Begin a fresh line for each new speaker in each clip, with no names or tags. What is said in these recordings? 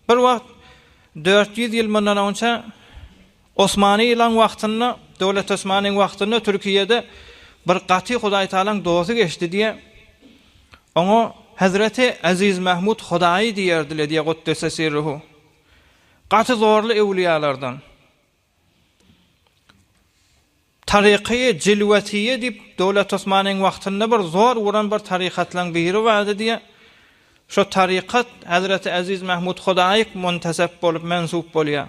Bir wagt 400 ýyl mundan önce Osmany ýylan wagtynda, Döwlet Osmanyň wagtynda Türkiýede bir gaty Hudaý Taalaň dozy geçdi diye oňa Hazreti Aziz Mahmud Hudaý diýerdiler diye Guddese sirruhu. Gaty zorly ewliýalardan. Tariqi Cilwetiye dip Döwlet Osmanyň wagtynda bir zor uran bir tarikatlaň biri wadi diye şu tarikat Hazreti Aziz Mahmud Hudaý muntasab bolup mensup bolýar.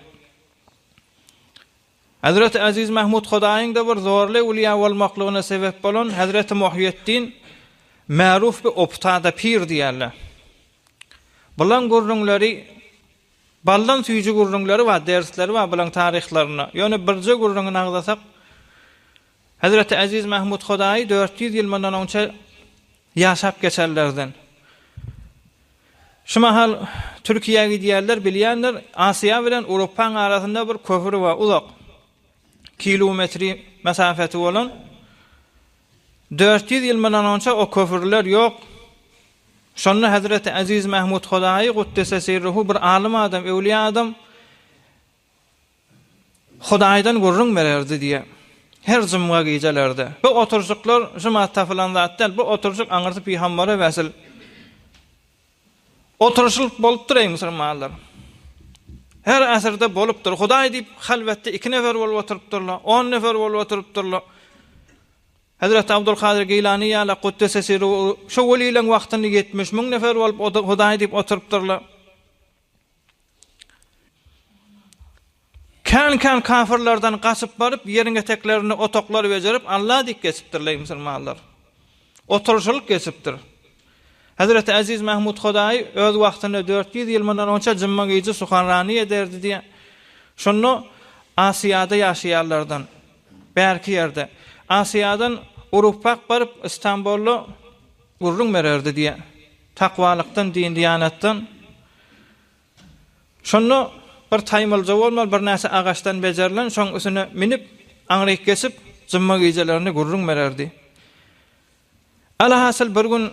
Hazreti Aziz Mahmud Hudaýyň da bir zorly ewliýa bolmaklygyna sebep bolan Hazreti Muhyiddin ma'ruf bir optada pir diýerler. Bulan gurrunlary baldan süýji gurrunlary we dersleri we bulan taryhlaryna. Ýöne birje gurrunyny agdasak Hazreti Aziz Mahmud Hudaý 400 ýyl mundan önce ýaşap geçerlerden. Şu mahal Türkiýe'ye gidiýärler, bilýänler, Asiýa bilen Awropaň arasynda bir köprü we uzak kilometri mesafeti bolan 400 ýyl mundan önce o köprüler ýok. Şonda Hazreti Aziz Mahmud Hudaý Guddese sirruhu bir alim adam, ewliýa adam Hudaýdan gurrun bererdi diye. Her jumga gijelerdi. Bu oturjuklar jemaatda falan zatdan bu oturjuk aňyrty peýgambere wäsil. Oturuşyl bolup durýar musulmanlar. Her asyrda bolup dur. Hudaý diýip halwetde 2 nefer bolup oturupdyrlar, 10 nefer bolup oturupdyrlar. Hazreti Abdulkadir Geylani ýa-la Guddese sirruhu şu weliýiň wagtyny 70 000 nefer bolup Hudaý diýip oturupdyrlar. Kan kafirlerden gaçyp baryp ýeriňe teklerini otoklar bejerip Allah diýip geçipdirler musulmanlar. Oturuşylyk geçipdir. Hazreti Aziz Mahmud Hudaý öz wagtynda 400 ýyl mundan önce jymma gyjy suhanrany ederdi diye. Şonu Asiýada ýaşaýarlardan bärki ýerde Asiýadan Awropak baryp İstanbul'a gurrun bererdi diye. Takwalykdan, din diýanatdan. Şonu bir taýmylja bolmaly bir näse agaçdan bejerilen şoň üstüne minip aňryk kesip jymma gyjalaryny gurrun bererdi. Alhasil bir gün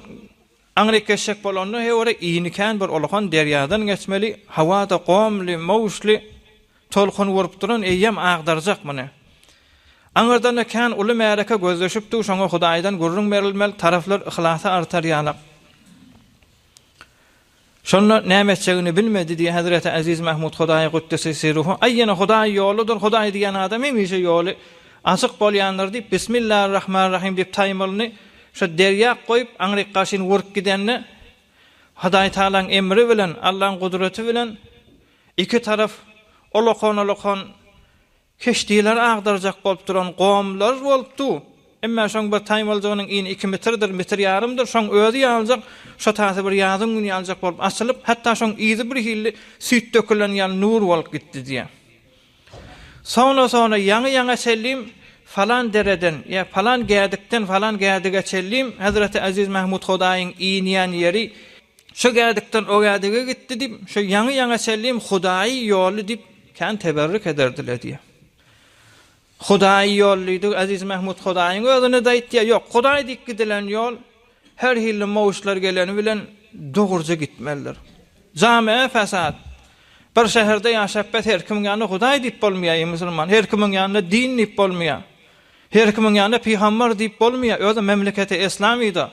aňryk kesek bolanda hewre iýniken bir olahan derýadan geçmeli, hawada gomly, mawşly tolkun worup duran eýem agdarjak mene. Aňyrdan kan uly märeke gözleşipdi, şoňa Hudaýdan gurrun berilmeli, taraflar ihlasy artar ýaly. Şonu nämetçegini bilmedi diye Hazreti Aziz Mahmud Hudaý Guddese sirruhu aýyna Hudaý ýoludur, Hudaý diýen adam hemişe ýoly açyk bolýandyr diýip Bismillahirrahmanirrahim diýip taýmylyny şu derýa goýup aňryk gaşyny wurk gidenni Hudaý Taalaň emri bilen, Allahyň gudreti bilen iki taraf olokon keşdiler agdarjak bolup duran gowmlar bolupdy. Emma şoň bir taýmaljygynyň iňi 2 metrdir, metr ýarymdyr. Şoň özi ýaljak, şo taýsy bir ýazyň güni ýaljak bolup açylyp, hatda şoň iýdi bir hilli süýt dökülen ýaly nur bolup gitdi diýe. Sonra ýaňy sellim falan dereden, ýa falan gädikden falan gädige sellim Hazreti Aziz Mahmud Hudaýyň iýnýän ýeri şo gädikden o gädige gitdi diýip, şo ýaňy sellim Hudaý ýoly diýip kan teberrük ederdiler diýe. Hudaý ýollydy Aziz Mahmud Hudaýyň özüne de aýtdy, ýok, Hudaý diýip gidilen ýol her hilli mawşlar geleni bilen dogurja gitmelidir. Jame fesat. Bir şäherde ýaşap bet her kimiň ýanyna Hudaý diýip bolmaýar musulman, her kimiň ýanyna din diýip bolmaýar. Her kimiň ýanyna peýgamber diýip bolmaýar. Özü memleketi İslamyda.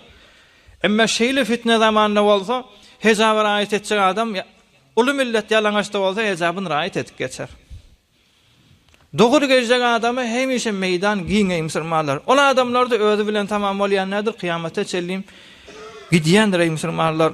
Emma şeýle fitne zamanynda bolsa, hejaba raýat etjek adam uly millet ýalaňaçda bolsa hejabyny raýat edip geçer. Doğru gezecek adamı hemişe meydan giýinýär musulmanlar. Ola adamlar da özü bilen tamam bolýan nädir? Kıyamete çellim gidiýändir musulmanlar.